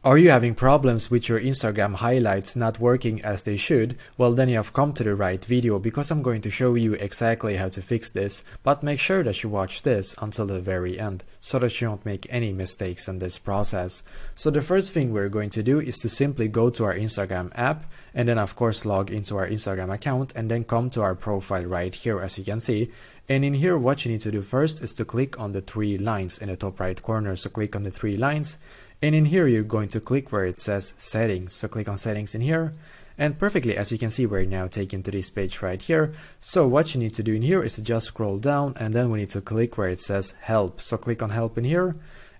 Are you having problems with your Instagram highlights not working as they should? Well, then you have come to the right video because I'm going to show you exactly how to fix this, but make sure that you watch this until the very end so that you don't make any mistakes in this process. So the first thing we're going to do is to simply go to our Instagram app and then of course log into our Instagram account and then come to our profile right here, as you can see. And in here, what you need to do first is to click on the three lines in the top right corner. So click on the three lines. And in here, you're going to click where it says settings. So click on settings in here. And perfectly, as you can see, we're now taken to this page right here. So what you need to do in here is to just scroll down and then we need to click where it says help. So click on help in here.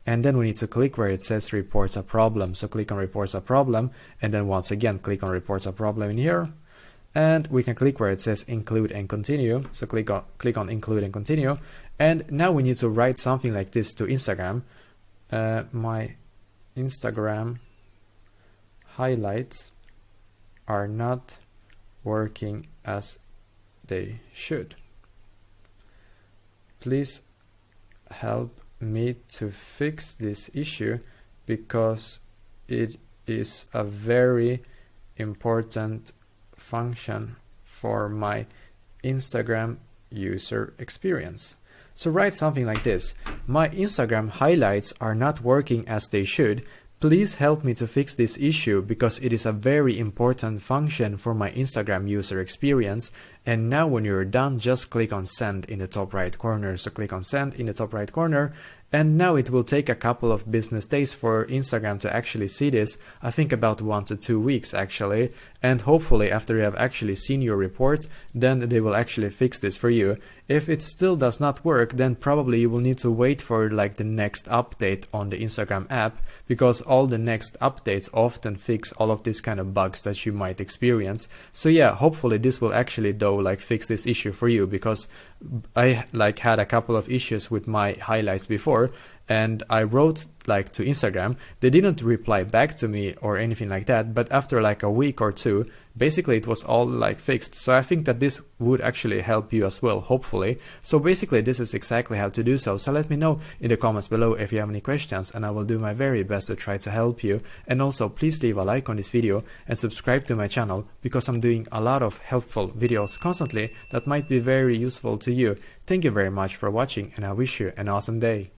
And then we need to click where it says reports a problem. So click on reports a problem. And then once again, click on reports a problem in here. And we can click where it says include and continue. So click on include and continue. And now we need to write something like this to Instagram. My Instagram highlights are not working as they should. Please help me to fix this issue because it is a very important function for my Instagram user experience. So write something like this: my Instagram highlights are not working as they should. Please help me to fix this issue because it is a very important function for my Instagram user experience. And now when you're done, just click on send in the top right corner. So click on send in the top right corner. And now it will take a couple of business days for Instagram to actually see this. I think about 1 to 2 weeks actually. And hopefully after you have actually seen your report, then they will actually fix this for you. If it still does not work, then probably you will need to wait for like the next update on the Instagram app, because all the next updates often fix all of these kind of bugs that you might experience. So yeah, hopefully this will actually though like fix this issue for you, because I like had a couple of issues with my highlights before and I wrote like to Instagram. They didn't reply back to me or anything like that, but after like a week or two, basically it was all like fixed. So I think that this would actually help you as well, hopefully. So basically this is exactly how to do so. So let me know in the comments below if you have any questions and I will do my very best to try to help you. And also please leave a like on this video and subscribe to my channel, because I'm doing a lot of helpful videos constantly that might be very useful to you. Thank you very much for watching and I wish you an awesome day.